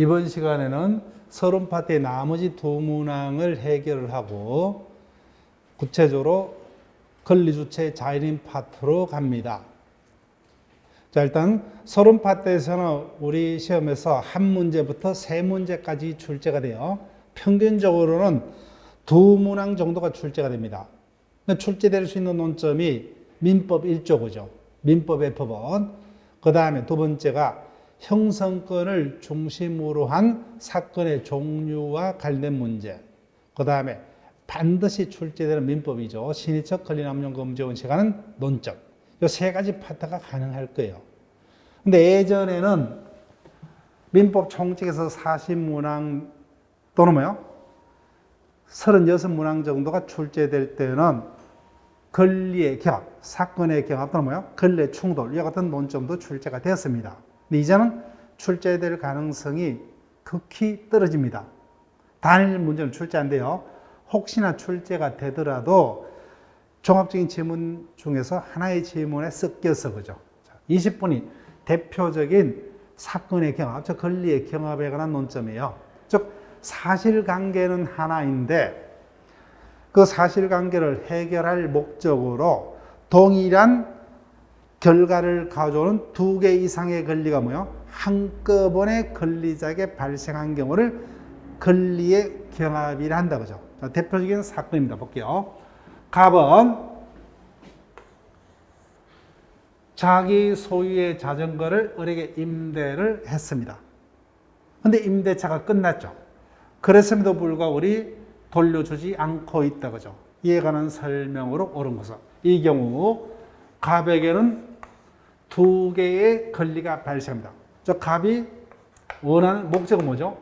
이번 시간에는 서론 파트의 나머지 두 문항을 해결을 하고 구체적으로 권리주체 자연인 파트로 갑니다. 자, 일단 서론 파트에서는 우리 시험에서 한 문제부터 세 문제까지 출제가 돼요. 평균적으로는 두 문항 정도가 출제가 됩니다. 출제될 수 있는 논점이 민법 1조고죠. 민법의 법원. 그 다음에 두 번째가 형성권을 중심으로 한 사건의 종류와 관련된 문제. 그 다음에 반드시 출제되는 민법이죠. 신의적 권리남용금지원 시간은 논점. 이 세 가지 파트가 가능할 거예요. 근데 예전에는 민법 총칙에서 40문항 또는 36문항 정도가 출제될 때는 권리의 경합, 사건의 경합 또는 권리의 충돌, 이와 같은 논점도 출제가 되었습니다. 근데 이제는 출제될 가능성이 극히 떨어집니다. 단일 문제는 출제 안 돼요. 혹시나 출제가 되더라도 종합적인 지문 중에서 하나의 지문에 섞여서 그죠. 20분이 대표적인 사건의 경합, 즉 권리의 경합에 관한 논점이에요. 즉 사실관계는 하나인데 그 사실관계를 해결할 목적으로 동일한 결과를 가져오는 두 개 이상의 권리가 한꺼번에 권리자에게 발생한 경우를 권리의 경합이라 한다 그죠. 자, 대표적인 사건입니다. 볼게요. 갑은 자기 소유의 자전거를 을에게 임대를 했습니다. 근데 임대차가 끝났죠. 그랬음에도 불구하고 을이 돌려주지 않고 있다 그죠. 이에 관한 설명으로 옳은 것은 이 경우 갑에게는 두 개의 권리가 발생합니다. 저 갑이 원하는 목적은 뭐죠?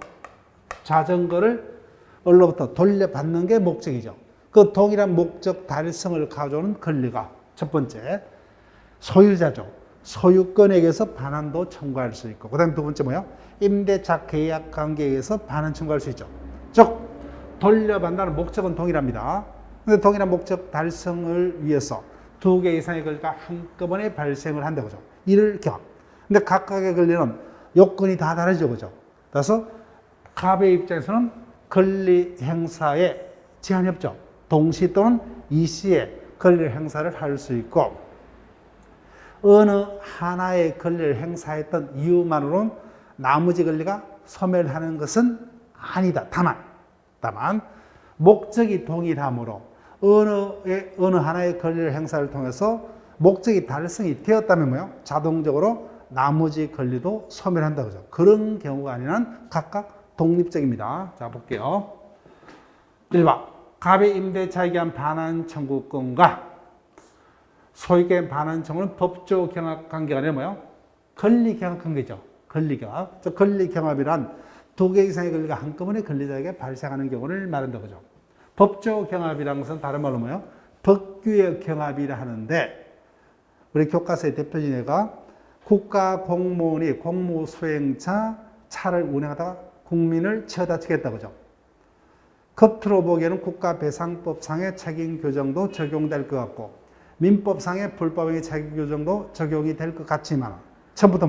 자전거를 을로부터 돌려받는 게 목적이죠. 그 동일한 목적 달성을 가져오는 권리가 첫 번째 소유자죠. 소유권에게서 반환도 청구할 수 있고, 그 다음에 두 번째 임대차 계약 관계에서 반환 청구할 수 있죠. 즉 돌려받는다는 목적은 동일합니다. 그런데 동일한 목적 달성을 위해서 두 개 이상의 권리가 한꺼번에 발생을 한다 그죠. 이를 경합. 근데 각각의 권리는 요건이 다 다르죠 그죠. 그래서 갑의 입장에서는 권리 행사에 제한이 없죠. 동시 또는 이시에 권리 행사를 할 수 있고, 어느 하나의 권리를 행사했던 이유만으로는 나머지 권리가 소멸하는 것은 아니다. 다만 목적이 동일하므로 어느 하나의 권리를 행사를 통해서 목적이 달성이 되었다면 자동적으로 나머지 권리도 소멸한다 그죠. 그런 경우가 아닌 한 각각 독립적입니다. 자, 볼게요. 1번 갑의 임대차에 대한 반환 청구권과 소유権반환 청구는 법조 경합 관계가 아니라 권리 경합 관계죠. 권리 경합. 즉 권리 경합이란 두 개 이상의 권리가 한꺼번에 권리자에게 발생하는 경우를 말한다 그죠. 법조 경합이라는 것은 다른 말로 법규의 경합이라 하는데, 우리 교과서의 대표적인 예가 국가 공무원이 공무 수행차 차를 운행하다가 국민을 치어다 치겠다 그죠. 겉으로 보기에는 국가배상법상의 책임 규정도 적용될 것 같고 민법상의 불법행위 책임 규정도 적용이 될 것 같지만 처음부터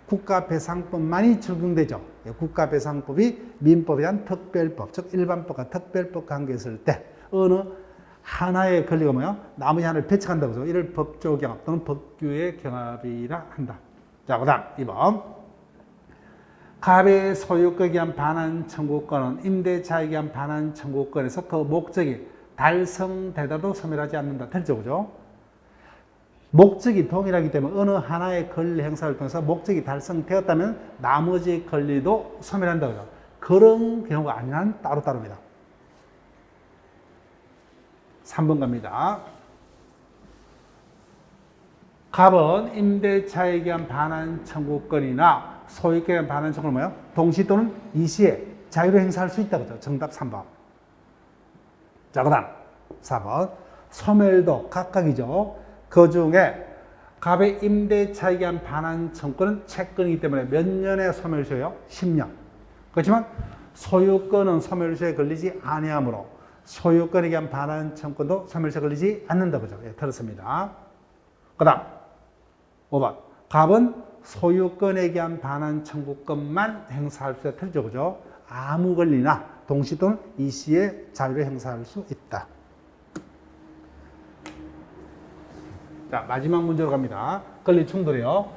국가배상법만이 적용되죠. 국가배상법이 민법에 대한 특별법, 즉 일반법과 특별법 관계에 있을 때 어느 하나의 권리가 나머지 하나를 배척한다 그죠. 이를 법조 경합 또는 법규의 경합이라 한다. 자, 그 다음 2번 갑의 소유권에 대한 반환 청구권은 임대차에 대한 반환 청구권에서 그 목적이 달성되더라도 소멸하지 않는다. 틀리죠, 그죠? 목적이 동일하기 때문에 어느 하나의 권리 행사를 통해서 목적이 달성되었다면 나머지 권리도 소멸한다, 그죠? 그런 경우가 아닌 한 따로따로입니다. 3번 갑니다. 갑은 임대차에 대한 반환 청구권이나 소유권에 대한 반환 청구는 동시 또는 이시에 자유로 행사할 수 있다 그죠. 정답 3번. 자, 그 다음 4번 소멸도 각각이죠. 그 중에 갑의 임대차에 대한 반환 청구권은 채권이기 때문에 몇 년의 소멸시효요? 10년. 그렇지만 소유권은 소멸시효에 걸리지 아니하므로 소유권에 대한 반환 청구권도 소멸시효에 걸리지 않는다 그죠. 예, 들었습니다. 그 다음 5번 갑은 소유권에 대한 반환 청구권만 행사할 수가 틀죠. 그죠? 아무 권리나 동시 또는 이시의 자유를 행사할 수 있다. 자, 마지막 문제로 갑니다. 권리 충돌이요.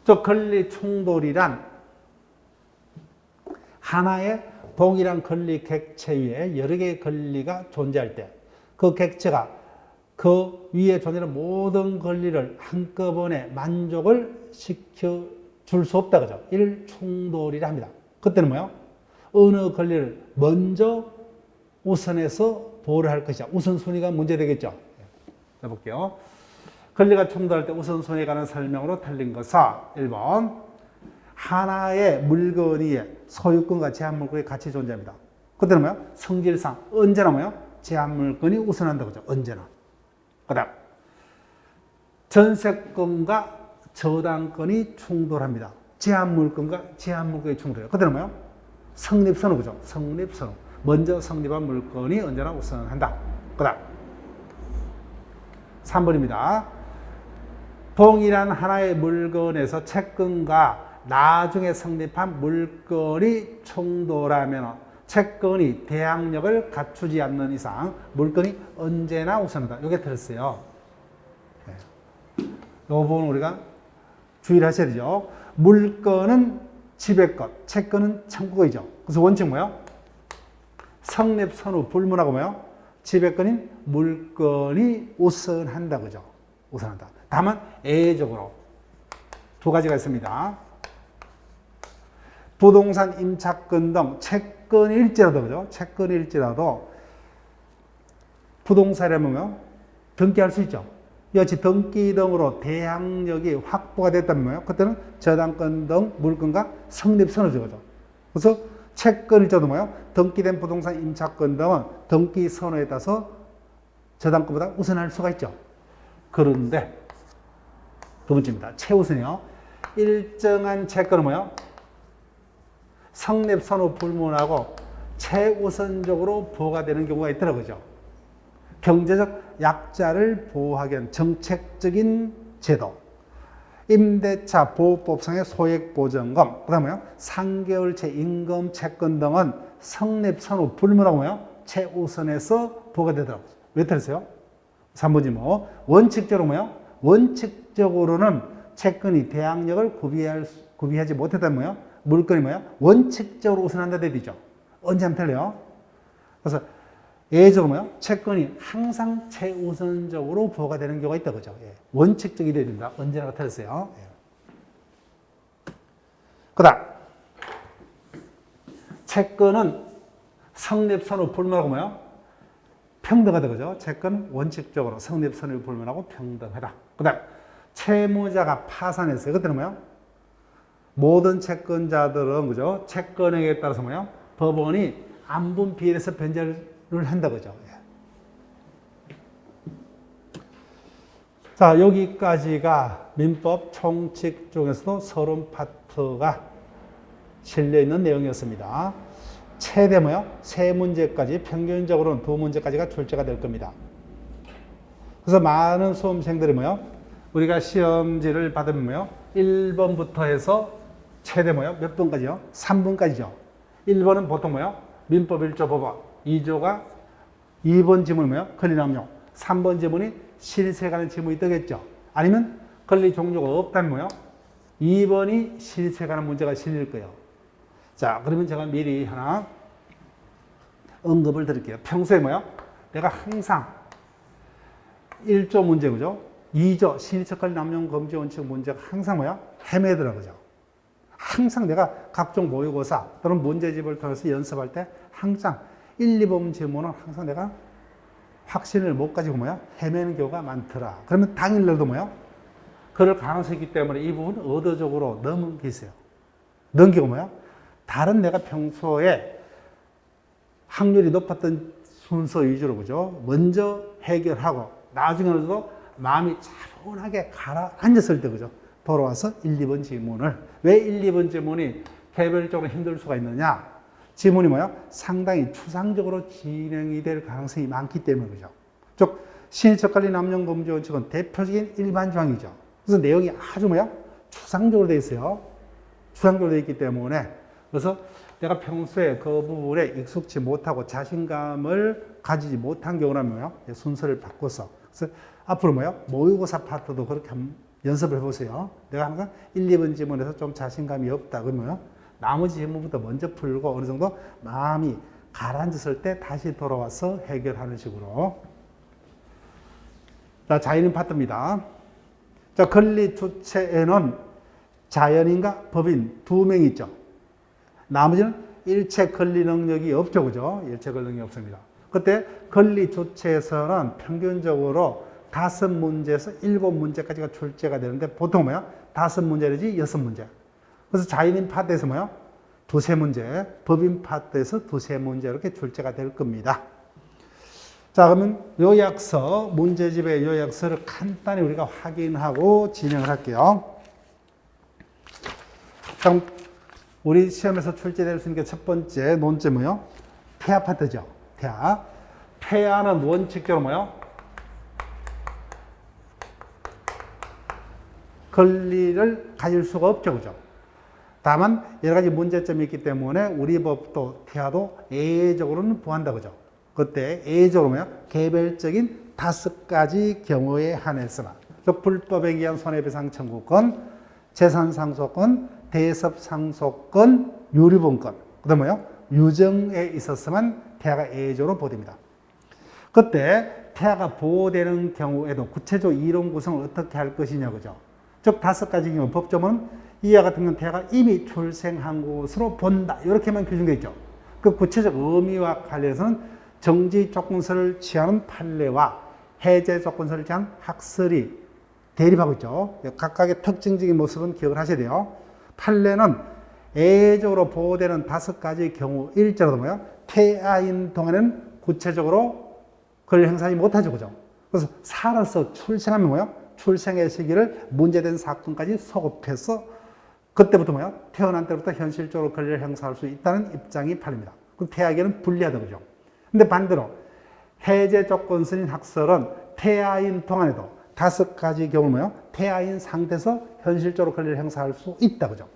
저 권리 충돌이란 하나의 동일한 권리 객체 위에 여러 개의 권리가 존재할 때 그 객체가 그 위에 존재하는 모든 권리를 한꺼번에 만족을 시켜줄 수 없다. 그죠? 이를 충돌이라 합니다. 그때는 뭐요? 어느 권리를 먼저 우선해서 보호를 할 것이냐. 우선순위가 문제되겠죠. 해볼게요. 권리가 충돌할 때 우선순위에 관한 설명으로 틀린 것은 1번 하나의 물건이 소유권과 제한물권이 같이 존재합니다. 그때는 뭐요? 성질상 언제나 뭐요? 제한물권이 우선한다. 그죠? 언제나. 그 다음 전세권과 저당권이 충돌합니다. 제한물권과 제한물권이 충돌해요. 그때는 뭐요? 성립선언. 그죠? 성립선언. 먼저 성립한 물건이 언제나 우선한다. 그 다음 3번입니다. 동일한 하나의 물건에서 채권과 나중에 성립한 물건이 충돌하면 채권이 대항력을 갖추지 않는 이상 물건이 언제나 우선한다. 이게 들었어요. 이 부분 우리가 주의를 하셔야 되죠. 물건은 지배권, 채권은 청구권이죠. 그래서 원칙 뭐예요? 성립 선후 불문하고 뭐예요? 지배권인 물건이 우선한다. 그죠? 우선한다. 다만 예외적으로 두 가지가 있습니다. 부동산 임차권 등 채권일지라도, 그죠? 채권일지라도 부동산이라면 등기할 수 있죠. 이같이 등기 등으로 대항력이 확보가 됐다면 뭐예요? 그때는 저당권 등 물건과 성립선언이죠. 그죠? 그래서 채권일지라도 뭐예요? 등기된 부동산 임차권 등은 등기 선언에 따라서 저당권보다 우선할 수가 있죠. 그런데 두 번째입니다. 최우선이요. 일정한 채권은 뭐예요? 성립선후 불문하고 최우선적으로 보호가 되는 경우가 있더라고요. 그죠? 경제적 약자를 보호하기 위한 정책적인 제도, 임대차 보호법상의 소액보전금, 그 다음에 3개월치 임금 채권 등은 성립선후 불문하고 뭐요? 최우선에서 보호가 되더라고요. 왜 그랬어요? 3번지 뭐 원칙적으로 뭐요? 원칙적으로는 채권이 대항력을 구비하지 못했다면 뭐요? 물건이 뭐야? 원칙적으로 우선한다 되죠. 언제 하면 틀려요? 그래서 예외적으로 뭐야? 채권이 항상 최우선적으로 보호가 되는 경우가 있다. 그죠? 예. 원칙적이 되어야 된다. 언제나 틀렸어요. 예. 그 다음. 채권은 성립선후 불문하고 뭐야? 평등하다. 그죠? 채권은 원칙적으로 성립선후 불문하고 평등하다. 그 다음. 채무자가 파산했어요. 그때는 뭐야? 모든 채권자들은 그죠? 채권액에 따라서 뭐요? 법원이 안분 비례해서 변제를 한다. 그죠? 자, 여기까지가 민법 총칙 중에서도 서론 파트가 실려있는 내용이었습니다. 최대 뭐요? 세 문제까지, 평균적으로는 두 문제까지가 출제가 될 겁니다. 그래서 많은 수험생들이 뭐요? 우리가 시험지를 받으면 뭐요? 1번부터 해서 최대 뭐요? 몇 번까지요? 3번까지죠. 1번은 보통 뭐요? 민법 1조 법원, 2조가 2번 지문 뭐요? 권리남용, 3번 지문이 실세 관한 지문이 뜨겠죠. 아니면 권리 종류가 없다면 뭐요? 2번이 실세 관한 문제가 실릴 거예요. 자, 그러면 제가 미리 하나 언급을 드릴게요. 평소에 뭐요? 내가 항상 1조 문제, 그죠? 2조 신의적 권리 남용 금지 원칙 문제가 항상 뭐야? 헤매더라고요. 항상 내가 각종 모의고사 또는 문제집을 통해서 연습할 때 항상 1, 2번 지문은 항상 내가 확신을 못 가지고 뭐야? 헤매는 경우가 많더라. 그러면 당일날도 뭐야? 그럴 가능성이 있기 때문에 이 부분 의도적으로 넘기세요. 넘기고 뭐야? 다른 내가 평소에 확률이 높았던 순서 위주로 그죠? 먼저 해결하고 나중에도 마음이 차분하게 가라앉았을 때 그죠? 돌아와서 1, 2번 지문을 왜 1, 2번 지문이 개별적으로 힘들 수가 있느냐? 지문이 뭐야? 상당히 추상적으로 진행이 될 가능성이 많기 때문에 그죠? 즉 신의적 관리 남용 금지 원칙은 대표적인 일반 조항이죠. 그래서 내용이 아주 뭐야? 추상적으로 되어 있어요. 추상적으로 되어 있기 때문에 그래서 내가 평소에 그 부분에 익숙치 못하고 자신감을 가지지 못한 경우라면 뭐요? 순서를 바꿔서 그래서 앞으로 뭐요? 모의고사 파트도 그렇게 한번 연습을 해보세요. 내가 항상 1, 2번 지문에서 좀 자신감이 없다 그러면 나머지 지문부터 먼저 풀고 어느 정도 마음이 가라앉았을 때 다시 돌아와서 해결하는 식으로. 자, 자연인 파트입니다. 자, 권리 주체에는 자연인과 법인 두 명이 있죠. 나머지는 일체 권리 능력이 없죠. 그죠? 일체 권리 능력이 없습니다. 그때 권리 주체에서는 평균적으로 5문제에서 7문제까지가 출제가 되는데 보통 뭐야? 5문제 내지 6문제. 그래서 자연인 파트에서 뭐야? 2, 3문제, 법인 파트에서 2, 3문제 이렇게 출제가 될 겁니다. 자, 그러면 요약서, 문제집의 요약서를 간단히 우리가 확인하고 진행을 할게요. 그럼 우리 시험에서 출제될 수 있는 게 첫 번째 논점 뭐요? 태아 파트죠. 태아. 태아는 원칙적으로 뭐요? 권리를 가질 수가 없죠. 그죠? 다만 여러 가지 문제점이 있기 때문에 우리 법도 태아도 예외적으로는 보한다. 그죠? 그때 예외적으로 뭐야? 개별적인 5가지 경우에 한해서나 불법에 의한 손해배상 청구권, 재산상속권, 대섭상속권, 유류분권, 그 다음 뭐요? 유정에 있어서만 태아가 예외적으로 보호됩니다. 그때 태아가 보호되는 경우에도 구체적 이론 구성을 어떻게 할 것이냐. 그죠? 즉 5가지 경우 법조문은 이와 같은 경우는 태아가 이미 출생한 것으로 본다. 이렇게만 규정되어 있죠. 그 구체적 의미와 관련해서는 정지 조건서를 취하는 판례와 해제 조건서를 취한 학설이 대립하고 있죠. 각각의 특징적인 모습은 기억을 하셔야 돼요. 판례는 예외적으로 보호되는 5가지 경우일지라도 뭐야? 태아인 동안에는 구체적으로 권리 행사하지 못하죠. 그죠? 그래서 살아서 출생하면 뭐야? 출생의 시기를 문제된 사건까지 소급해서 그때부터 뭐야? 태어난 때부터 현실적으로 권리를 행사할 수 있다는 입장이 판례입니다. 그럼 태아에게는 불리하다. 그죠? 근데 반대로 해제 조건서인 학설은 태아인 동안에도 5가지 경우 뭐요? 태아인 상태에서 현실적으로 권리를 행사할 수 있다. 그죠?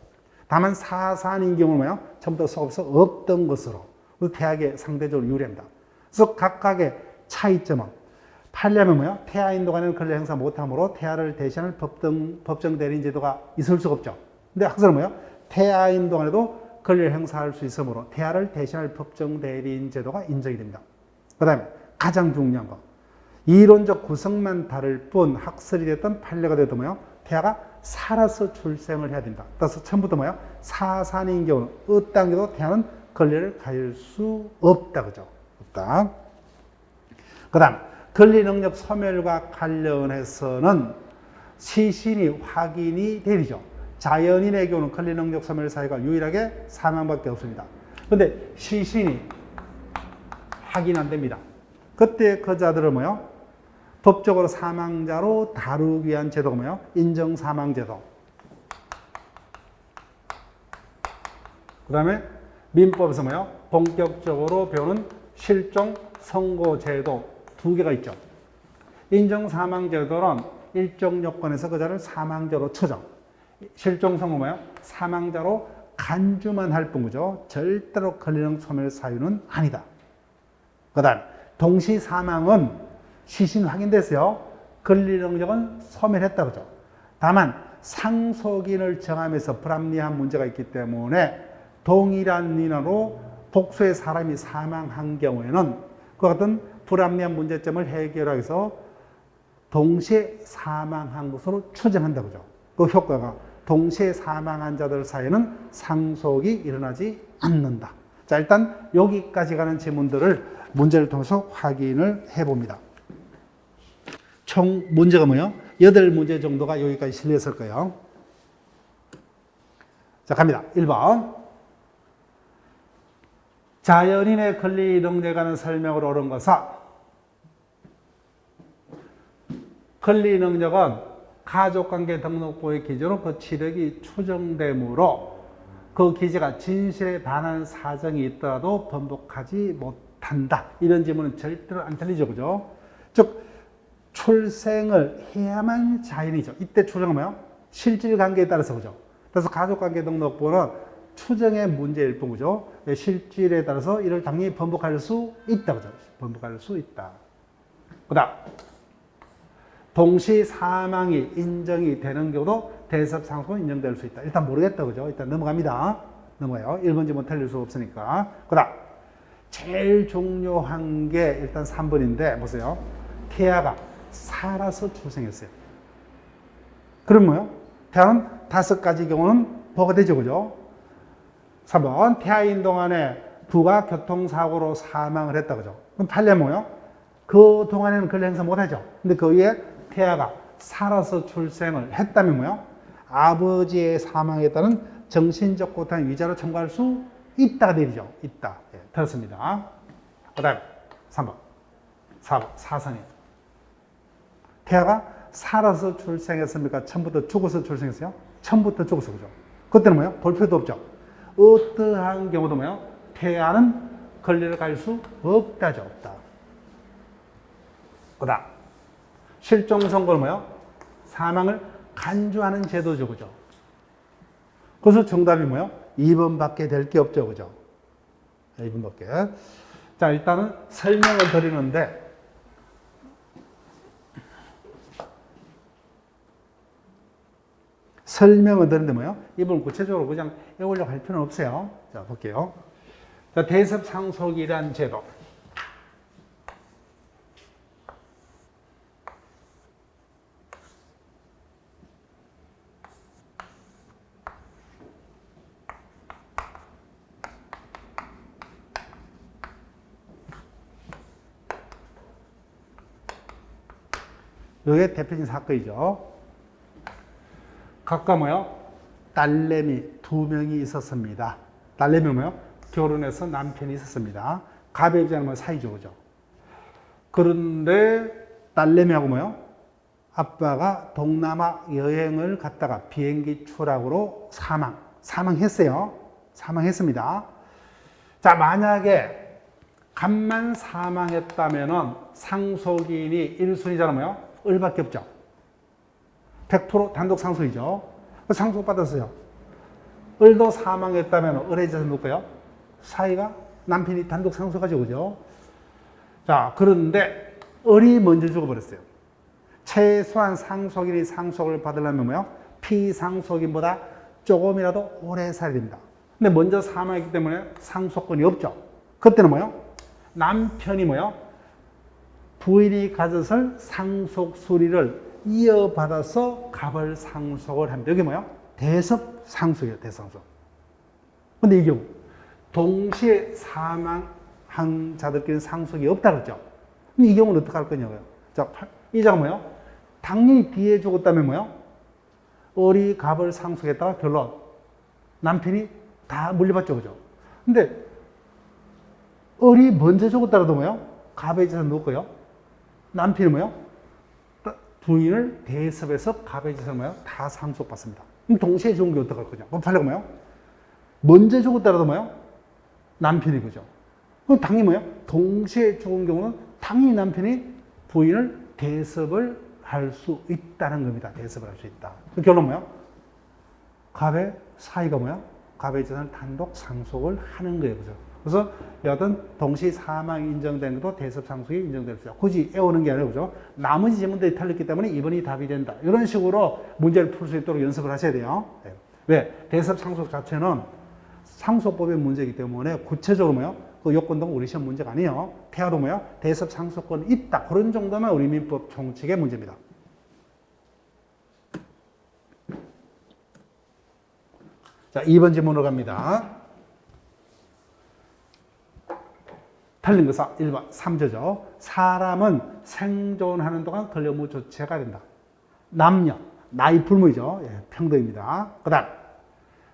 다만 사산인 경우는 뭐요? 전부 다 소급서 없던 것으로 태아에게 상대적으로 유리합니다. 그래서 각각의 차이점은 판례하면 뭐요? 태아인 동안에는 권리 행사 못하므로 태아를 대신할 법정 대리인 제도가 있을 수가 없죠. 근데 학설은 뭐요? 태아인 동안에도 권리를 행사할 수 있으므로 태아를 대신할 법정 대리인 제도가 인정이 됩니다. 그 다음에 가장 중요한 거. 이론적 구성만 다를 뿐 학설이 됐던 판례가 됐던 뭐요? 태아가 살아서 출생을 해야 된다. 따라서 처음부터 뭐요? 사산인 경우는 어떤 경우도 태아는 권리를 가질 수 없다. 그죠? 없다. 그 다음 권리 능력 소멸과 관련해서는 시신이 확인이 되리죠. 자연인의 경우는 권리 능력 소멸 사유가 유일하게 사망밖에 없습니다. 그런데 시신이 확인 안 됩니다. 그때 그 자들을 뭐요? 법적으로 사망자로 다루기 위한 제도가 뭐요? 인정사망제도. 그 다음에 민법에서 뭐요? 본격적으로 배우는 실종선고제도 2개가 있죠. 인정사망제도는 일정 요건에서 그 자를 사망자로 추정. 실종선고 뭐요? 사망자로 간주만 할 뿐. 그죠? 절대로 권리능 소멸 사유는 아니다. 그 다음 동시 사망은 시신 확인됐어요. 권리 능력은 소멸했다. 그죠? 다만 상속인을 정하면서 불합리한 문제가 있기 때문에 동일한 인원으로 복수의 사람이 사망한 경우에는 그 같은 불합리한 문제점을 해결하기 위해서 동시에 사망한 것으로 추정한다. 그죠? 그 효과가 동시에 사망한 자들 사이에는 상속이 일어나지 않는다. 자, 일단 여기까지 가는 지문들을 문제를 통해서 확인을 해봅니다. 총 문제가 뭐예요? 8문제 정도가 여기까지 실렸을 거예요. 자, 갑니다. 1번. 자연인의 권리 능력에 관한 설명을 옳은 것은 권리 능력은 가족관계 등록부의 기준으로 그 취득이 추정되므로 그 기재가 진실에 반한 사정이 있더라도 번복하지 못한다. 이런 질문은 절대로 안 틀리죠. 그죠? 즉 출생을 해야만 자연이죠. 이때 출생은 뭐예요? 실질 관계에 따라서 그죠. 그래서 가족관계 등록번호는 추정의 문제일 뿐 그죠. 실질에 따라서 이를 당연히 번복할 수 있다 그죠. 번복할 수 있다. 그다음 동시 사망이 인정이 되는 경우도 대섭상속은 인정될 수 있다. 일단 모르겠다 그죠. 일단 넘어갑니다. 넘어가요. 1번 지문 틀릴 수 없으니까. 그다음 제일 중요한 게 일단 3번인데 보세요. 태아가 살아서 출생했어요. 그럼 뭐요? 태아는 5가지 경우는 보가 되죠. 그죠? 3번 태아인 동안에 부가 교통사고로 사망을 했다. 그죠? 그럼 판례 뭐요? 그 동안에는 권리 행사 못하죠. 근데 그 위에 태아가 살아서 출생을 했다면 뭐요? 아버지의 사망에 따른 정신적 고통의 위자료 청구할 수 있다가 되죠. 있다. 예, 들었습니다. 그 다음 3번 4번 사선이 태아가 살아서 출생했습니까? 처음부터 죽어서 출생했어요? 처음부터 죽어서 그죠? 그때는 뭐예요? 볼표도 없죠. 어떠한 경우도 뭐예요? 태아는 권리를 가질 수 없다죠. 없다. 그 다음 실종선고는 뭐예요? 사망을 간주하는 제도죠. 그죠? 그래서 정답이 뭐예요? 2번밖에 될 게 없죠. 그죠? 2번밖에. 자, 일단은 설명을 드리는데 뭐예요? 이번 구체적으로 그냥 외우려고 할 필요는 없어요. 자, 볼게요. 자, 대섭상속이란 제도. 이게 대표적인 사건이죠. 각각 뭐요? 딸내미 2명이 있었습니다. 딸내미 뭐요? 결혼해서 남편이 있었습니다. 가배입자는 뭐 사이죠, 그죠? 그런데 딸내미하고 뭐요? 아빠가 동남아 여행을 갔다가 비행기 추락으로 사망했어요. 사망했습니다. 자, 만약에 간만 사망했다면은 상속인이 1순위잖아 뭐요? 을밖에 없죠. 100% 단독 상속이죠. 상속받았어요. 을도 사망했다면 을의 재산 누구예요? 사이가 남편이 단독 상속하죠. 그죠? 자, 그런데 을이 먼저 죽어버렸어요. 최소한 상속인이 상속을 받으려면 뭐요? 피상속인보다 조금이라도 오래 살아야 됩니다. 근데 먼저 사망했기 때문에 상속권이 없죠. 그때는 뭐요? 남편이 뭐요? 부인이 가졌을 상속 수리를 이어받아서 갑을 상속을 합니다. 여기 뭐야? 대섭상속이에요. 대섭상속. 근데 이 경우 동시에 사망한 자들끼리는 상속이 없다 그랬죠. 그럼 이 경우는 어떻게 할 거냐고요. 자, 이 자가 뭐야? 당연히 뒤에 죽었다면 뭐야? 을이 갑을 상속했다가 결론 남편이 다 물려받죠. 그죠? 근데 을이 먼저 죽었다라도 뭐야? 갑의 재산 누구예요? 남편이 뭐요? 부인을 대섭해서 갑의 재산을 뭐요? 다 상속받습니다. 그럼 동시에 죽은 게 어떡할 거냐? 그럼 판례가 뭐요? 먼저 죽었다라도 뭐요? 남편이 그죠? 그럼 당연히 뭐요? 동시에 죽은 경우는 당연히 남편이 부인을 대섭을 할 수 있다는 겁니다. 대섭을 할 수 있다. 그 결론 뭐요? 갑의 사이가 뭐요? 갑의 재산을 단독 상속을 하는 거예요. 그죠? 그래서 여하튼 동시 사망이 인정된 것도 대섭상속이 인정될 수 있어요. 굳이 애우는 게 아니라 그죠? 나머지 지문들이 틀렸기 때문에 2번이 답이 된다. 이런 식으로 문제를 풀 수 있도록 연습을 하셔야 돼요. 네. 왜? 대섭상속 자체는 상속법의 문제이기 때문에 구체적으로 뭐요? 그 요건 등 우리 시험 문제가 아니에요. 태아도 뭐요? 대섭상속권이 있다. 그런 정도만 우리 민법 총칙의 문제입니다. 자, 2번 질문으로 갑니다. 틀린 것은 1번 3조죠. 사람은 생존하는 동안 권리의무 조치가 된다. 남녀, 나이 불문이죠. 예, 평등입니다. 그 다음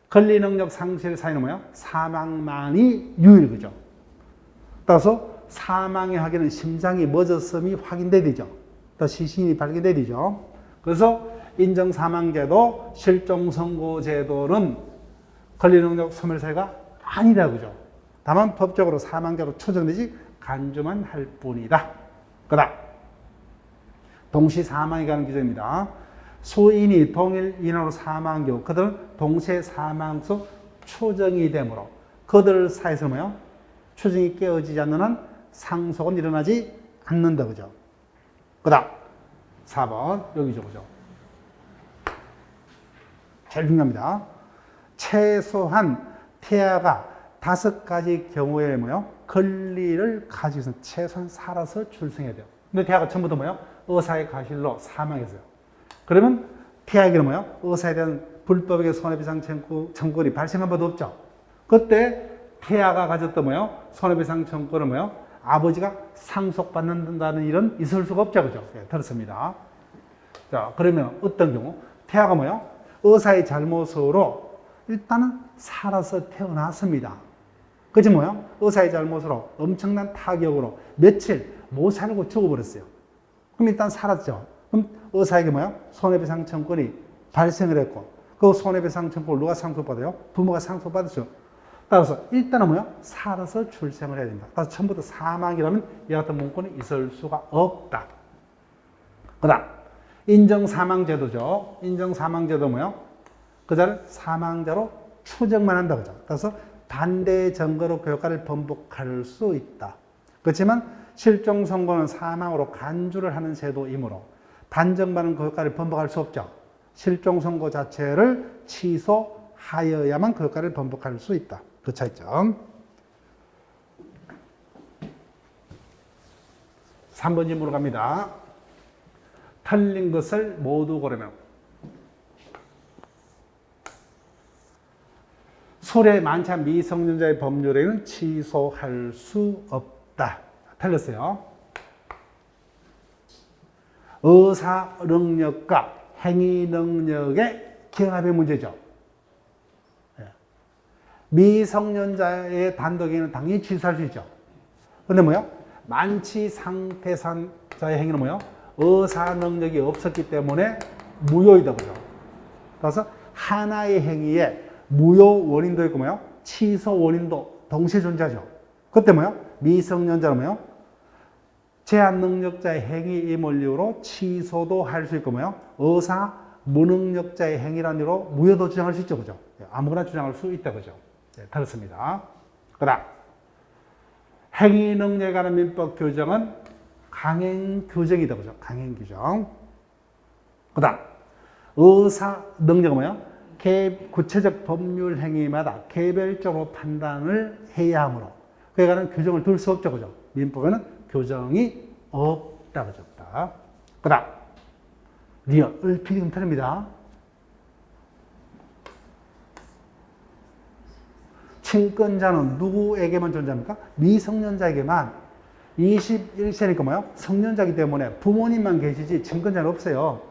권리능력 상실 사유는 뭐예요? 사망만이 유일그죠. 따라서 사망의 확인은 심장이 멎었음이 확인돼야 되죠. 또 시신이 발견돼야 되죠. 그래서 인정사망제도, 실종선고제도는 권리능력 소멸 사유가 아니다 그죠. 다만 법적으로 사망자로 추정되지 간주만 할 뿐이다. 그 다음 동시 사망이 가는 규정입니다. 수인이 동일 인원으로 사망한 경우 그들은 동시에 사망수 추정이 되므로 그들 사이에서 뭐요? 추정이 깨어지지 않는 한 상속은 일어나지 않는다. 그죠? 그 다음 4번 여기죠. 그죠? 제일 중요합니다. 최소한 태아가 5가지 경우에 뭐요? 권리를 가지고 있으면 최소한 살아서 출생해야 돼요. 근데 태아가 전부 다 뭐요? 의사의 과실로 사망했어요. 그러면 태아에게는 뭐요? 의사에 대한 불법의 손해배상 청구권이 발생한 바도 없죠. 그때 태아가 가졌던 뭐요? 손해배상 청구권을 뭐요? 아버지가 상속받는다는 일은 있을 수가 없죠. 그죠? 네, 들었습니다. 자, 그러면 어떤 경우? 태아가 뭐요? 의사의 잘못으로 일단은 살아서 태어났습니다. 그지 뭐요? 의사의 잘못으로 엄청난 타격으로 며칠 못 살고 죽어버렸어요. 그럼 일단 살았죠. 그럼 의사에게 뭐요? 손해배상 청구권이 발생을 했고, 그 손해배상 청구를 누가 상속받아요? 부모가 상속받았죠. 따라서 일단은 뭐요? 살아서 출생을 해야 된다. 따라서 처음부터 사망이라면 이 같은 문구는 있을 수가 없다. 그 다음 인정사망제도죠. 인정사망제도 뭐요? 그자를 사망자로 추정만 한다. 그죠? 따라서 반대 증거로 교과를 번복할 수 있다. 그렇지만 실종 선고는 사망으로 간주를 하는 제도이므로 단정받은 교과를 번복할 수 없죠. 실종 선고 자체를 취소하여야만 교과를 번복할 수 있다. 그 차이점. 3번 질문으로 갑니다. 틀린 것을 모두 고르면 술에 많지 않은 미성년자의 법률에는 취소할 수 없다. 틀렸어요. 의사 능력과 행위 능력의 결합의 문제죠. 미성년자의 단독에는 당연히 취소할 수 있죠. 근데 뭐요? 만취 상태자의 행위는 뭐요? 의사 능력이 없었기 때문에 무효이다. 그죠? 그래서 하나의 행위에 무효 원인도 있고 뭐요? 취소 원인도 동시에 존재하죠. 그때 뭐요? 미성년자는 뭐요? 제한 능력자의 행위임을 이유로 취소도 할 수 있고 뭐요? 의사 무능력자의 행위라는 이유로 무효도 주장할 수 있죠. 그죠? 아무거나 주장할 수 있다. 그죠? 네, 들었습니다. 그 다음 행위 능력에 관한 민법 규정은 강행 규정이다. 그죠? 강행 규정. 그 다음 의사 능력은 뭐요? 구체적 법률 행위마다 개별적으로 판단을 해야 하므로 그에 관한 규정을 둘 수 없죠. 그죠? 민법에는 규정이 없다. 그죠? 없다. 그 다음 리얼 을필이 틀립니다. 친권자는 누구에게만 존재합니까? 미성년자에게만. 21세니까 뭐요? 성년자이기 때문에 부모님만 계시지 친권자는 없어요.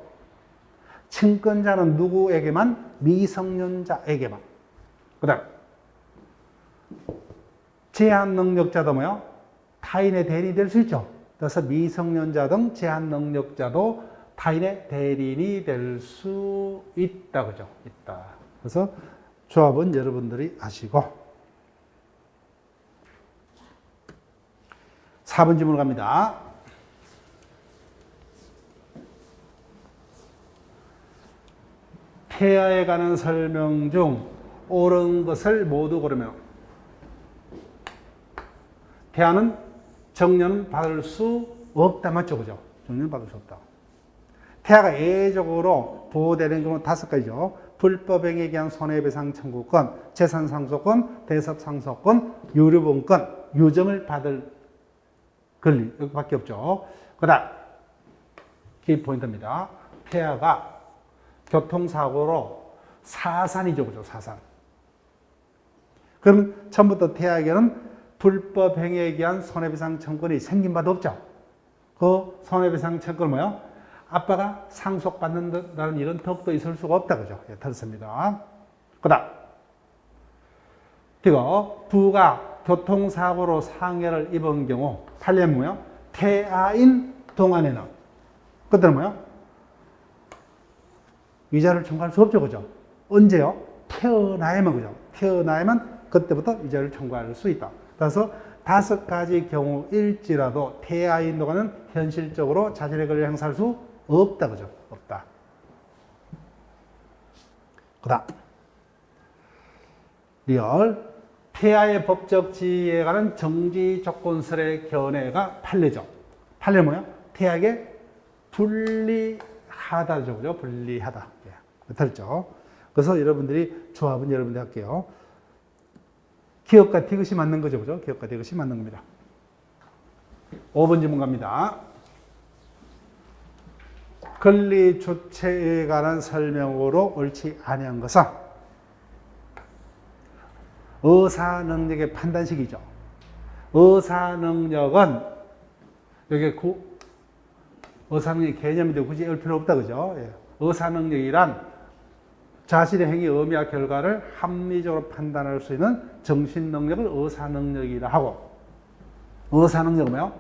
친권자는 누구에게만? 미성년자에게만. 그 다음 제한 능력자도 뭐요? 타인의 대리인이 될 수 있죠. 그래서 미성년자 등 제한 능력자도 타인의 대리인이 될 수 있다. 그죠? 있다. 그래서 조합은 여러분들이 아시고 4번 질문으로 갑니다. 태아에 관한 설명 중 옳은 것을 모두 고르며 태아는 정년은 받을 수 없다. 맞죠? 그죠? 정년은 받을 수 없다. 태아가 예외적으로 보호되는 경우는 5가지죠. 불법행위에 대한 손해배상 청구권, 재산상속권, 대섭상속권, 유류분권, 유정을 받을 권리, 여기밖에 없죠. 그 다음, 키포인트입니다. 태아가 교통사고로 사산이죠. 그죠? 사산. 그럼 처음부터 태아에게는 불법행위에 의한 손해배상 청구권이 생긴 바도 없죠. 그 손해배상 청구는 뭐예요? 아빠가 상속받는다는 일은 더욱더 있을 수가 없다. 그죠? 예, 들었습니다. 그 다음, 이거 부가 교통사고로 상해를 입은 경우 판례는 뭐예요? 태아인 동안에는 그때는 뭐예요? 위자료를 청구할 수 없죠. 그죠? 언제요? 태어나야만. 그죠? 태어나야만 그때부터 위자료를 청구할 수 있다. 그래서 5가지 경우일지라도 태아인 동안은 현실적으로 자신의 권리를 행사할 수 없다. 그죠? 없다. 그다음 리얼 태아의 법적 지위에 관한 정지 조건설의 견해가 판례죠. 판례 뭐야? 태아에게 불리하다죠. 그죠? 불리하다. 예. 들었죠? 그래서 여러분들이 조합은 여러분들이 할게요. 기업과 디귿이 맞는 거죠. 그죠? 기업과 디귿이 맞는 겁니다. 5번 질문 갑니다. 권리 주체에 관한 설명으로 옳지 아니한 것은 의사능력의 판단식이죠. 의사능력은 여기 의사능력 개념인데 굳이 알 필요 없다. 그죠? 예. 의사능력이란 자신의 행위 의미와 결과를 합리적으로 판단할 수 있는 정신능력을 의사능력이라 하고, 의사능력은 뭐요?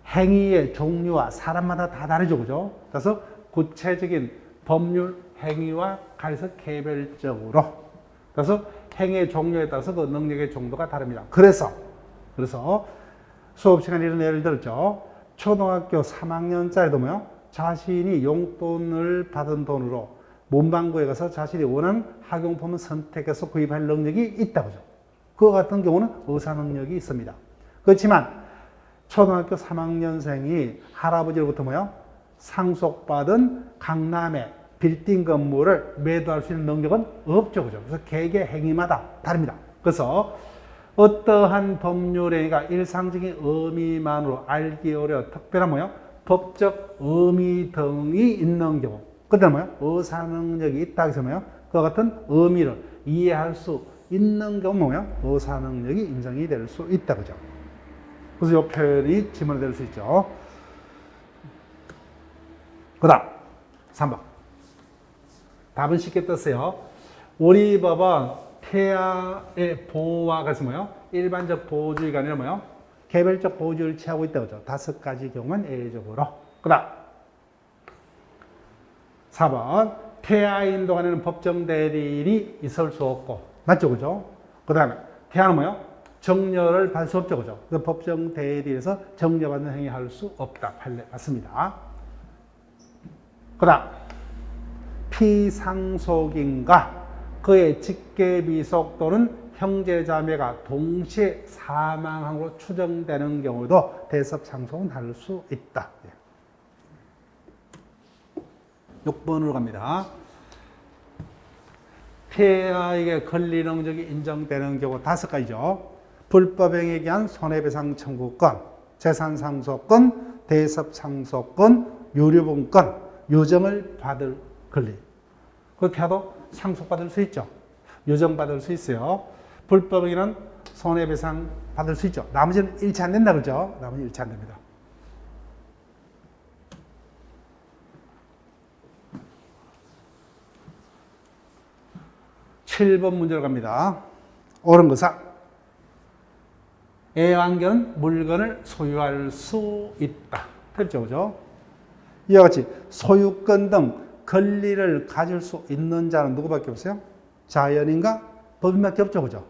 행위의 종류와 사람마다 다 다르죠. 그죠? 그래서 구체적인 법률 행위와 관해서 개별적으로, 그래서 행위의 종류에 따라서 그 능력의 정도가 다릅니다. 그래서 수업 시간에 이런 예를 들었죠. 초등학교 3학년짜리도 뭐요? 자신이 용돈을 받은 돈으로 문방구에 가서 자신이 원하는 학용품을 선택해서 구입할 능력이 있다고 하죠. 그와 같은 경우는 의사 능력이 있습니다. 그렇지만 초등학교 3학년생이 할아버지로부터 뭐요? 상속받은 강남의 빌딩 건물을 매도할 수 있는 능력은 없죠. 그죠? 그래서 개개 행위마다 다릅니다. 그래서 어떠한 법률 행위가 일상적인 의미만으로 알기 어려워 특별한 뭐요? 법적 의미 등이 있는 경우, 그다음 뭐요? 의사 능력이 있다 해서 뭐요? 그와 같은 의미를 이해할 수 있는 경우 뭐요? 의사 능력이 인정이 될 수 있다 그죠? 그래서 이 표현이 지문이 될 수 있죠. 그다음 3번. 답은 쉽게 떴어요. 우리 법은 태아의 보호와 같이 뭐요? 일반적 보호주의가 아니라 뭐요? 개별적 보호주의를 취하고 있다고 하죠. 5가지 경우만 예외적으로. 그 다음 4번 태아 인도하는 법정 대리인이 있을 수 없고, 맞죠? 그죠? 그 다음에 태아는 뭐요? 정려를 받을 수 없죠. 그죠? 그래서 법정 대리에서 정려받는 행위 할 수 없다. 판례 맞습니다. 그 다음 피상속인과 그의 직계비속 또는 형제자매가 동시에 사망한 것으로 추정되는 경우도 대섭상속은 할 수 있다. 6번으로 갑니다. 태아에게 권리 능력이 인정되는 경우 5가지죠. 불법행위에 의한 손해배상 청구권, 재산상속권, 대섭상속권, 유류분권, 유정을 받을 권리. 그렇게 해도 상속받을 수 있죠. 유정받을 수 있어요. 불법행위는 손해배상 받을 수 있죠. 나머지는 일치 안 된다 그러죠. 나머지는 일치 안 됩니다. (7번) 문제로 갑니다. 옳은 것은 애완견은 물건을 소유할 수 있다. 됐죠, 그죠? 이와 같이 소유권 등 권리를 가질 수 있는 자는 누구밖에 없어요? 자연인과 법인밖에 없죠, 그죠?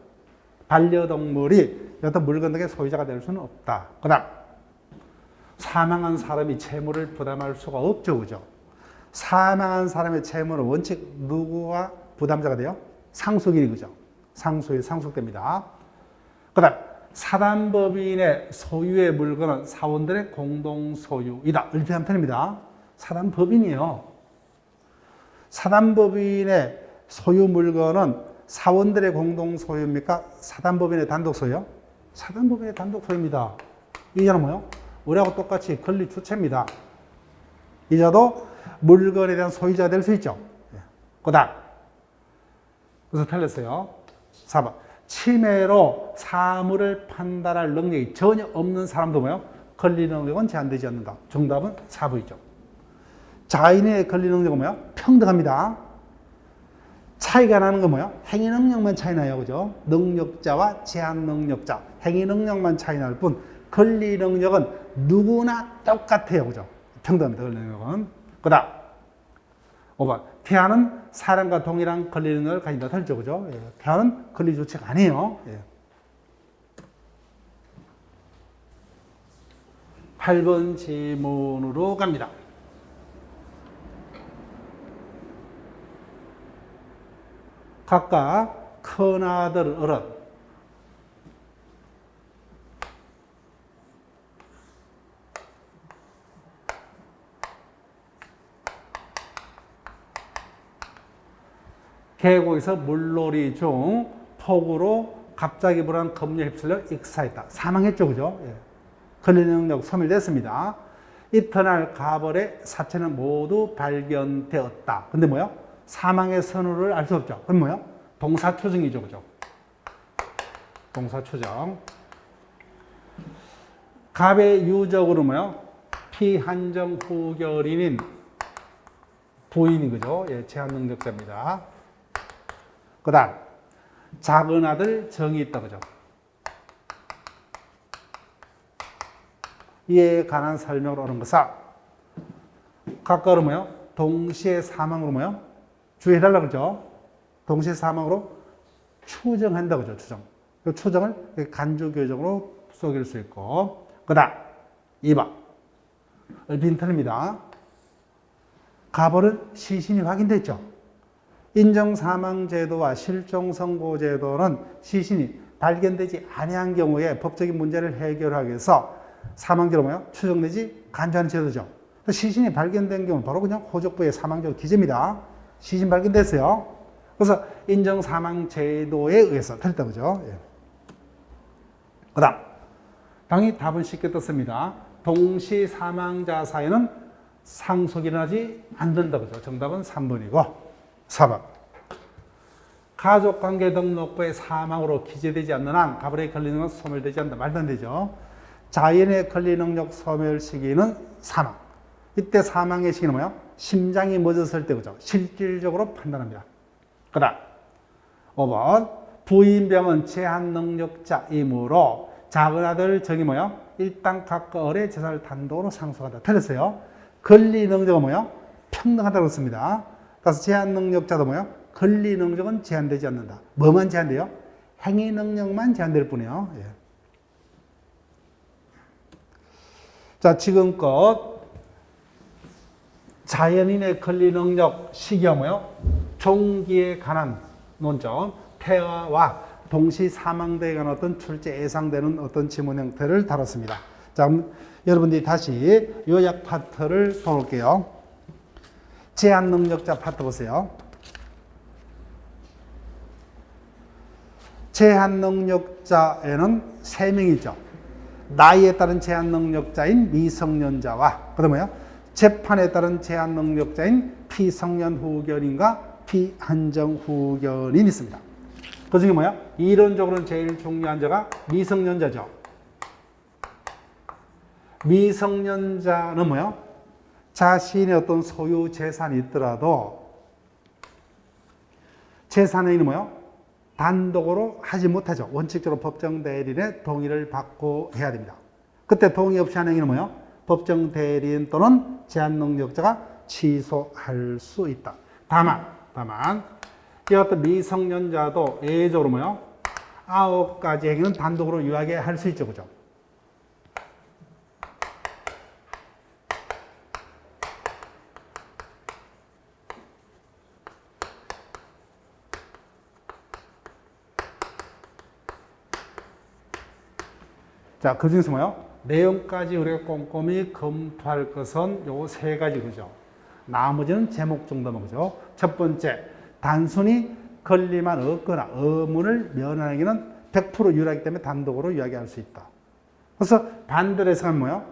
반려동물이 어떤 물건 등의 소유자가 될 수는 없다. 그 다음 사망한 사람이 채무를 부담할 수가 없죠, 그죠? 사망한 사람의 채무는 원칙 누구가 부담자가 돼요? 상속인이, 그죠? 상속이 상속됩니다. 그 다음 사단법인의 소유의 물건은 사원들의 공동 소유이다. 을피한 편입니다. 사단법인이요. 사단법인의 소유 물건은 사원들의 공동 소유입니까? 사단법인의 단독 소유요? 사단법인의 단독 소유입니다. 이자는 뭐요? 우리하고 똑같이 권리 주체입니다. 이자도 물건에 대한 소유자가 될 수 있죠. 그 다음 그래서 틀렸어요. 4번 치매로 사물을 판단할 능력이 전혀 없는 사람도 뭐요? 권리 능력은 제한되지 않는다. 정답은 4번이죠. 자인의 권리 능력은 뭐요? 평등합니다. 차이가 나는 건 뭐요? 행위 능력만 차이 나요. 그죠? 능력자와 제한 능력자. 행위 능력만 차이 날 뿐, 권리 능력은 누구나 똑같아요. 그죠? 평등합니다. 권리 능력은. 그 다음 5번 태아는 사람과 동일한 권리 능력을 가진다. 틀죠. 그죠? 예. 태아는 권리 주체가 아니에요. 예. 8번 지문으로 갑니다. 각각 큰아들 어른, 계곡에서 물놀이 중 폭우로 갑자기 불어난 급류에 휩쓸려 익사했다. 사망했죠, 그죠? 예. 권리 능력 소멸됐습니다. 이튿날 가벌의 사체는 모두 발견되었다. 근데 뭐요? 사망의 선우를 알 수 없죠. 그럼 뭐요? 동사초정이죠, 그죠? 동사초정. 갑의 유적으로 뭐요? 피한정 후결인인 부인인 거죠. 예, 제한 능력자입니다. 그 다음, 작은 아들 정이 있다, 그죠? 이에 관한 설명을 하는 것은 각각으로 뭐요? 동시에 사망으로 뭐요? 주의해달라 그러죠? 동시에 사망으로 추정한다 그죠? 추정. 그 추정을 간주교정으로 속일 수 있고. 그 다음 2번 빈턴입니다. 가벌은 시신이 확인됐죠? 인정사망제도와 실종선고제도는 시신이 발견되지 아니한 경우에 법적인 문제를 해결하기 위해서 사망제로 뭐요? 추정되지 간주하는 제도죠. 시신이 발견된 경우는 바로 그냥 호적부의 사망제도 기재입니다. 시신 발견됐어요. 그래서 인정사망제도에 의해서 틀렸다 그죠? 예. 그 다음 당연히 답은 쉽게 떴습니다. 동시 사망자 사이에는 상속이 일어나지 않는다 그죠? 정답은 3번이고 4번 가족관계 등록부에 사망으로 기재되지 않는 한 가벌의 권리능력 소멸되지 않는다. 말도 안 되죠. 자연의 권리능력 소멸 시기는 사망. 이때 사망의 시기는 뭐야? 심장이 멎었을 때 그죠? 실질적으로 판단합니다. 그 다음 5번 부인병은 제한능력자이므로 작은 아들 정이 뭐야? 일당 각거의 재산을 단독으로 상속한다. 틀렸어요. 권리능력은 뭐야? 평등하다고 했습니다. 따라서 제한능력자도 뭐야? 권리능력은 제한되지 않는다. 뭐만 제한돼요? 행위능력만 제한될 뿐이에요. 예. 자, 지금껏 자연인의 권리능력 시기가 뭐요? 종기에 관한 논점, 폐화와 동시 사망대에 관한 어떤 출제 예상되는 어떤 지문 형태를 다뤘습니다. 자, 여러분들이 다시 요약 파트를 볼게요. 제한능력자 파트 보세요. 제한능력자에는 3명이죠. 나이에 따른 제한능력자인 미성년자와 그다음에 뭐야? 재판에 따른 제한능력자인 피성년 후견인과 피한정 후견인이 있습니다. 그 중에 뭐야? 이론적으로는 제일 중요한 자가 미성년자죠. 미성년자는 뭐야? 자신의 어떤 소유 재산이 있더라도 재산의 행위는 뭐야? 단독으로 하지 못하죠. 원칙적으로 법정 대리인의 동의를 받고 해야 됩니다. 그때 동의 없이 하는 행위는 뭐예요? 법정 대리인 또는 제한능력자가 취소할 수 있다. 다만 이 어떤 미성년자도 예외적으로 뭐예요? 9가지 행위는 단독으로 유하게 할 수 있죠. 그죠? 자, 그 중에서 뭐요? 내용까지 우리가 꼼꼼히 검토할 것은 요 3가지 그죠? 나머지는 제목 정도만 그죠? 첫 번째, 단순히 권리만 얻거나 의무를 면하는 행위는 100% 유리하기 때문에 단독으로 이야기할 수 있다. 그래서 반대로 해석하면 뭐요?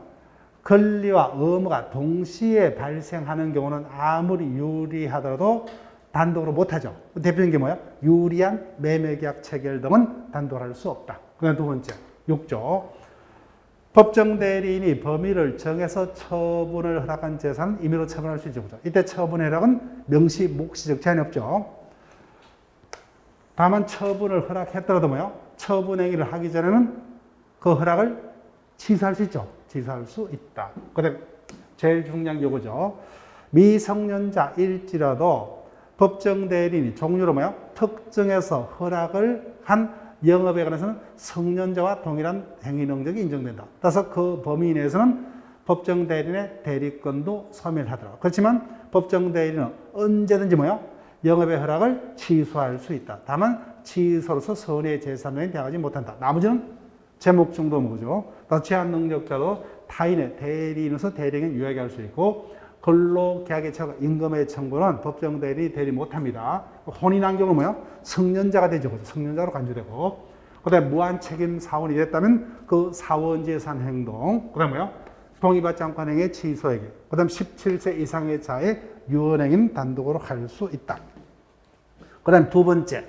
권리와 의무가 동시에 발생하는 경우는 아무리 유리하더라도 단독으로 못하죠. 대표적인 게 뭐야? 유리한 매매계약 체결 등은 단독으로 할 수 없다. 그다음 두 번째, 6조. 법정 대리인이 범위를 정해서 처분을 허락한 재산은 임의로 처분할 수 있죠. 이때 처분 허락은 명시, 묵시적 제한이 없죠. 다만 처분을 허락했더라도 뭐요? 처분 행위를 하기 전에는 그 허락을 취소할 수 있죠. 취소할 수 있다. 그다음 제일 중요한 게 이거죠. 미성년자일지라도 법정 대리인이 종류로 뭐요? 특정해서 허락을 한 영업에 관해서는 성년자와 동일한 행위 능력이 인정된다. 따라서 그 범위 내에서는 법정 대리인의 대리권도 소멸하더라. 그렇지만 법정 대리인은 언제든지 뭐요? 영업의 허락을 취소할 수 있다. 다만 취소로서 선의 제3자인 대항하지 못한다. 나머지는 제목 정도 뭐죠. 제한 능력자도 타인의 대리인으로서 대리인을 유예하게 할 수 있고 근로계약의 처가 임금의 청구는 법정 대리 못합니다. 혼인한 경우 뭐요? 성년자가 되죠. 성년자로 간주되고 그다음에 무한 책임 사원이 됐다면 그 사원재산 행동 그다음에 뭐요? 동의받지 않고 한 행위의 취소에게 그다음 17세 이상의 자의 유언행위는 단독으로 할 수 있다. 그다음 두 번째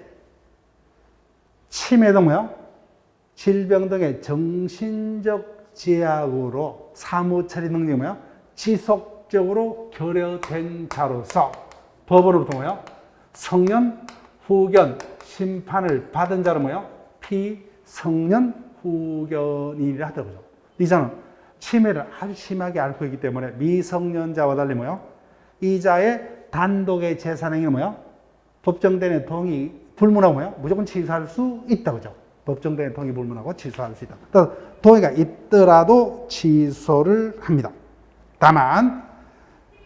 치매 등 뭐요? 질병 등의 정신적 제약으로 사무처리 능력이 뭐요? 지속적으로 결여된 자로서 법원으로부터 뭐요? 성년 후견 심판을 받은 자로 뭐요? 피성년 후견이라 하더라고요. 이 자는 치매를 아주 심하게 앓고 있기 때문에 미성년자와 달리 뭐요? 이 자의 단독의 재산행위는 뭐요? 법정대행의 동의 불문하고 뭐요? 무조건 취소할 수 있다 그죠? 법정대행 동의 불문하고 취소할 수 있다. 동의가 있더라도 취소를 합니다. 다만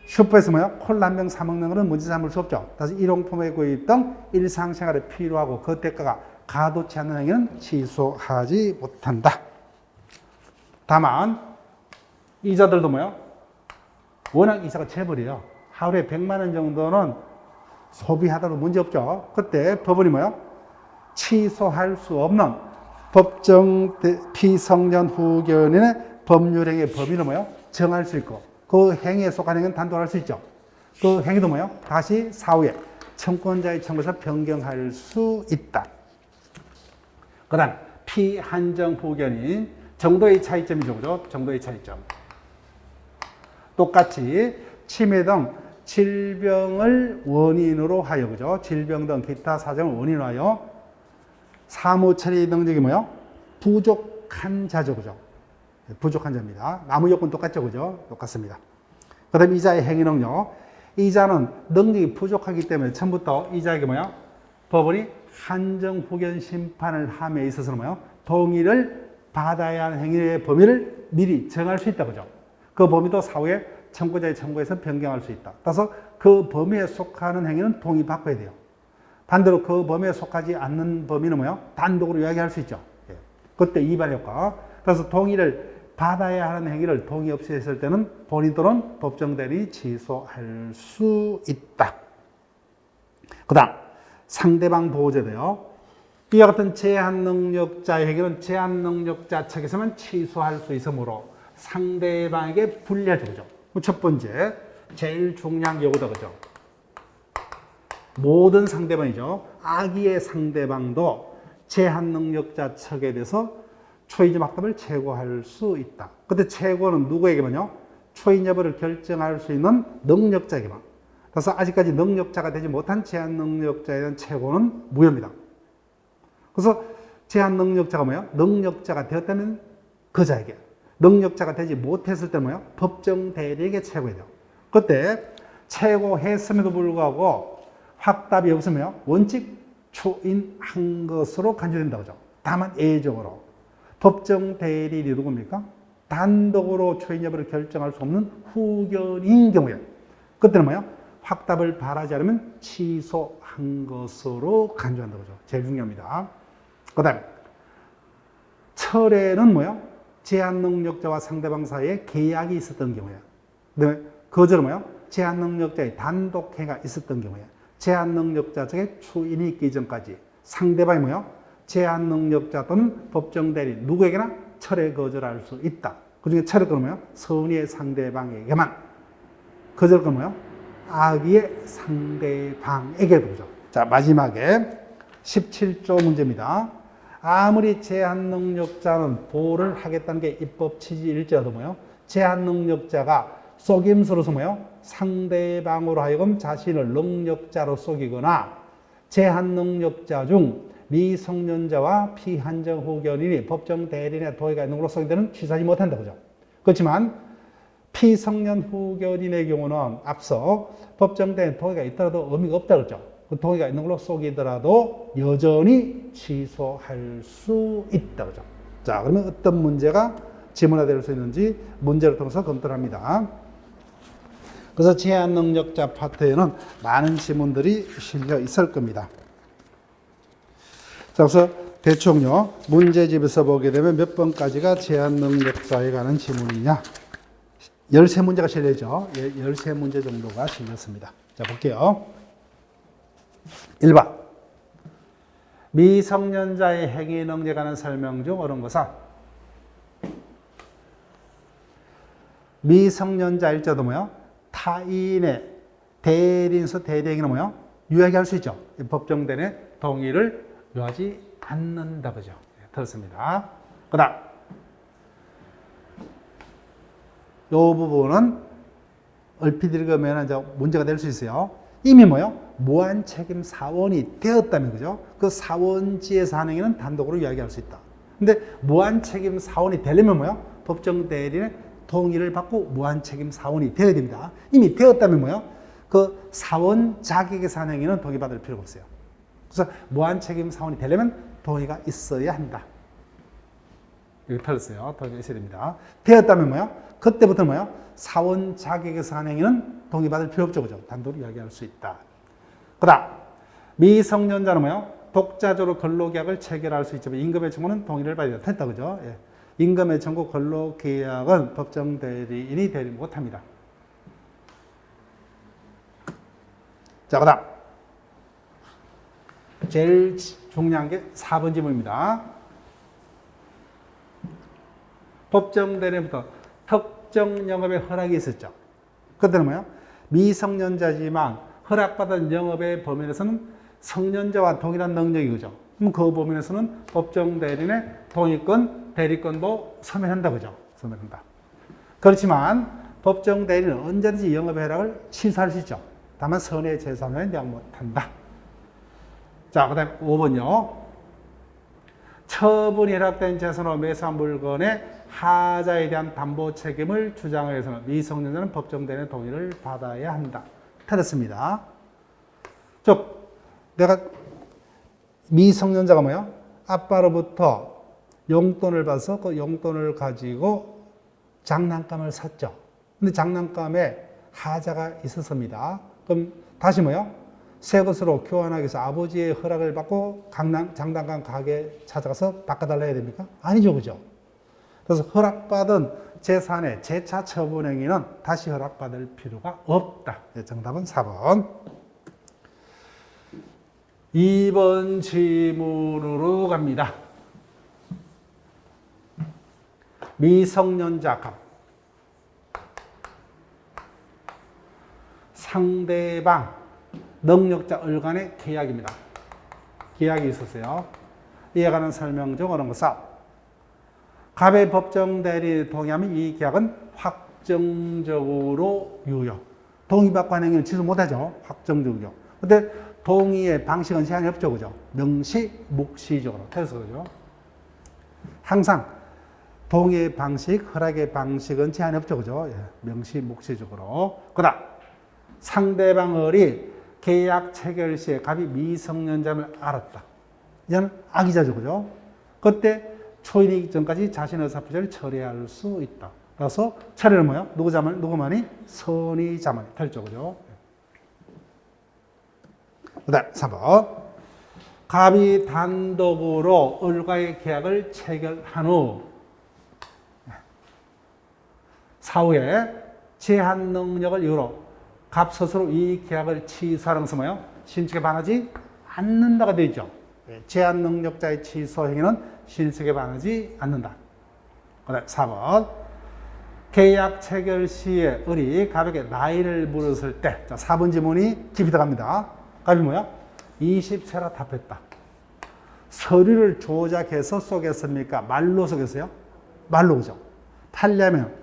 슈퍼에서 뭐요? 콜라 한 병 사 먹는 것은 문제 삼을 수 없죠. 다시 일용품의 구입 등 일상생활에 필요하고 그 대가가 가도치 않는 행위는 취소하지 못한다. 다만 이자들도 뭐요? 워낙 이자가 재벌이에요. 하루에 100만 원 정도는 소비하더라도 문제 없죠. 그때 법원이 뭐요? 취소할 수 없는 법정 피성년 후견인의 법률행위의 범위를 뭐요? 정할 수 있고 그 행위에 속한 행위는 단독 할 수 있죠. 그 행위도 뭐요? 다시 사후에 청권자의 청구에서 변경할 수 있다. 그 다음 피한정 후견인 정도의 차이점이죠. 그죠? 정도의 차이점. 똑같이 치매 등 질병을 원인으로 하여 그죠? 질병 등 기타 사정을 원인으로 하여 사무처리 능력이 뭐요? 부족한 자죠. 그죠? 부족한 자입니다. 나무 요건 똑같죠. 그죠? 똑같습니다. 그 다음에 이자의 행위 능력. 이자는 능력이 부족하기 때문에 처음부터 이자에게 뭐야? 법원이 한정 후견 심판을 함에 있어서는 뭐야? 동의를 받아야 하는 행위의 범위를 미리 정할 수 있다. 그죠? 그 범위도 사후에 청구자의 청구에서 변경할 수 있다. 따라서 그 범위에 속하는 행위는 동의받아야 돼요. 반대로 그 범위에 속하지 않는 범위는 뭐야? 단독으로 이야기할 수 있죠. 그때 이반 효과. 그래서 동의를 받아야 하는 행위를 동의 없이 했을 때는 본인 또는 법정 대리 취소할 수 있다. 그 다음 상대방 보호제도요. 이와 같은 제한 능력자의 행위는 제한 능력자 측에서만 취소할 수 있으므로 상대방에게 불리하죠. 그죠? 첫 번째 제일 중요한 경우다. 그죠? 모든 상대방이죠. 악의의 상대방도 제한 능력자 측에 대해서 초인적 확답을 최고할 수 있다. 근데 최고는 누구에게만요? 초인 여부를 결정할 수 있는 능력자에게만. 그래서 아직까지 능력자가 되지 못한 제한 능력자에 대한 최고는 무효입니다. 그래서 제한 능력자가 뭐예요? 능력자가 되었다면 그 자에게. 능력자가 되지 못했을 때 뭐예요? 법정 대리에게 최고해야 돼요. 그때 최고했음에도 불구하고 확답이 없으면 원칙 초인한 것으로 간주된다고 하죠. 다만 예외적으로 법정 대리인이 누굽니까? 단독으로 초인 여부를 결정할 수 없는 후견인 경우에 그때는 뭐야? 확답을 바라지 않으면 취소한 것으로 간주한다고 하죠. 제일 중요합니다. 그 다음에 철회는 뭐야? 제한 능력자와 상대방 사이에 계약이 있었던 경우에 그다음에 거절은 뭐야? 제한 능력자의 단독 행위가 있었던 경우에 제한 능력자 측에 추인이 있기 전까지 상대방이 뭐야? 제한 능력자 또는 법정 대리 누구에게나 철회 거절할 수 있다. 그 중에 철회권은 뭐야? 선의의 상대방에게만. 거절권은 뭐야? 악의의 상대방에게도. 그죠? 자, 마지막에 17조 문제입니다. 아무리 제한 능력자는 보호를 하겠다는 게 입법 취지일지라도 뭐요? 제한 능력자가 속임수로서 뭐요? 상대방으로 하여금 자신을 능력자로 속이거나 제한 능력자 중 미성년자와 피한정 후견인이 법정 대리인의 도의가 있는 걸로 속이되는 취소하지 못한다. 그죠? 그렇지만 피성년 후견인의 경우는 앞서 법정 대리인 도의가 있더라도 의미가 없다 그랬죠. 그 동의가 있는 걸로 속이더라도 여전히 취소할 수 있다. 그죠? 자, 그러면 어떤 문제가 지문화될 수 있는지 문제를 통해서 검토를 합니다. 그래서 제한 능력자 파트에는 많은 지문들이 실려 있을 겁니다. 자, 그래서 대충요, 문제집에서 보게 되면 몇 번까지가 제한 능력자에 관한 지문이냐? 13문제가 실려있죠. 13문제 정도가 실렸습니다. 자, 볼게요. 1번. 미성년자의 행위 능력에 관한 설명 중 옳은 것은 미성년자일지라도 뭐요? 타인의 대리인수 대리행위는 뭐요? 유예할 수 있죠. 법정대리인의 동의를 요하지 않는다. 그죠? 들었습니다. 그 다음. 이 부분은 얼핏 읽으면 이제 문제가 될 수 있어요. 이미 뭐요? 무한 책임 사원이 되었다면, 그죠? 그 사원지에서 하는 행위는 단독으로 이야기할 수 있다. 근데 무한 책임 사원이 되려면 뭐요? 법정 대리인의 동의를 받고 무한 책임 사원이 되어야 됩니다. 이미 되었다면 뭐요? 그 사원 자격에서 하는 행위는 동의받을 필요가 없어요. 그래서 무한 책임 사원이 되려면 동의가 있어야 한다. 여기 틀렸어요. 동의가 있어야 됩니다. 되었다면 뭐요? 그때부터 뭐요? 사원 자격에서 하는 행위는 동의받을 필요 없죠. 그죠? 단독으로 이야기할 수 있다. 그 다음, 미성년자는 뭐요? 독자적으로 근로계약을 체결할 수 있지만 임금의 청구는 동의를 받아야 된다. 그죠? 예. 임금의 청구 근로계약은 법정 대리인이 대리 못합니다. 자, 그 다음. 제일 중요한 게 4번 지문입니다. 법정 대리인부터 특정 영업의 허락이 있었죠. 그때는 뭐예요? 미성년자지만 허락받은 영업의 범위에서는 성년자와 동일한 능력이 그죠. 그럼 그 범위에서는 법정 대리인의 동의권, 대리권도 소멸한다. 그죠? 소멸한다. 그렇지만 법정 대리인은 언제든지 영업의 허락을 취소할 수 있죠. 다만 선의 재산을 내양 못한다. 자, 그 다음에 5번요. 처분이 허락된 재산으로 매수한 물건의 하자에 대한 담보 책임을 주장하여서는 미성년자는 법정 대리인의 동의를 받아야 한다. 틀렸습니다. 즉, 내가 미성년자가 뭐야? 아빠로부터 용돈을 받아서 그 용돈을 가지고 장난감을 샀죠. 근데 장난감에 하자가 있었습니다. 그럼 다시 뭐야? 새 것으로 교환하기 위해서 아버지의 허락을 받고 장난감 가게에 찾아가서 바꿔달라 해야 됩니까? 아니죠. 그죠? 그래서 허락받은 재산의 재차 처분 행위는 다시 허락받을 필요가 없다. 정답은 4번. 2번 질문으로 갑니다. 미성년자 값. 상대방 능력자 간의 계약입니다. 계약이 있었어요. 이에 관한 설명 중 옳은 것은 갑의 법정 대리 동의하면 이 계약은 확정적으로 유효. 동의받고 하는 행위는 취소 못하죠. 확정적으로 유효. 근데 동의의 방식은 제한이 없죠. 그죠? 명시, 묵시적으로. 그래서 그죠? 항상 동의의 방식, 허락의 방식은 제한이 없죠. 그죠? 예. 명시, 묵시적으로. 그 다음, 상대방이 계약 체결 시에 갑이 미성년자임을 알았다. 이는 악의자죠. 그죠? 그때 초인이기 전까지 자신의 의사표시를 처리할 수 있다. 그래서 처리는 뭐예요? 누구만이? 선의자만이 탈죠. 그죠? 그 다음 3번. 갑이 단독으로 을과의 계약을 체결한 후 사후에 제한 능력을 이유로 갑 스스로 이 계약을 취소하는 것은 뭐예요? 신축에 반하지 않는다가 되어 있죠. 제한 능력자의 취소 행위는 신축에 반하지 않는다. 그 다음 4번. 계약 체결 시에 을이 갑에게 나이를 물었을 때, 자, 4번 지문이 깊이 들어갑니다. 갑이 뭐야? 20세라 답했다. 서류를 조작해서 쏘겠습니까? 말로 쏘겠어요? 말로 그죠? 팔려면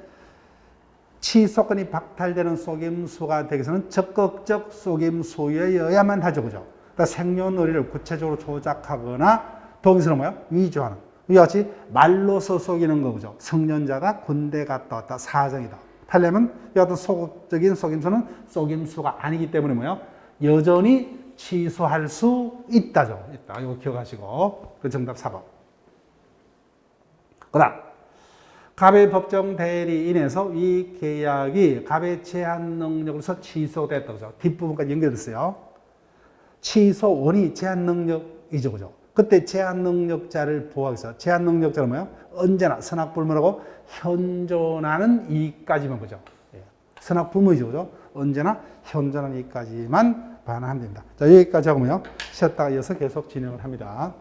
취소권이 박탈되는 속임수가 되기 위해서는 적극적 속임수여야만 하죠. 그죠? 그러니까 생년월일을 구체적으로 조작하거나 동의서는 뭐야? 위조하는. 이와 같이 말로서 속이는 거 그죠? 성년자가 군대 갔다 왔다 사정이다. 팔려면 이와 같은 소극적인 속임수는 속임수가 아니기 때문에 뭐야? 여전히 취소할 수 있다죠. 있다. 이거 기억하시고. 그 정답 4번. 그 다음. 갑의 법정 대리에 인해서 이 계약이 갑의 제한 능력으로서 취소됐다고 하죠. 뒷부분까지 연결됐어요. 취소원이 제한 능력이죠. 그죠? 그때 제한 능력자를 보호하기 위해서 제한 능력자는 뭐예요? 언제나 선악불문하고 현존하는 이익까지만 보죠. 선악불문이죠. 그죠? 언제나 현존하는 이익까지만 반환하면 됩니다. 자, 여기까지 하고요. 쉬었다가 이어서 계속 진행을 합니다.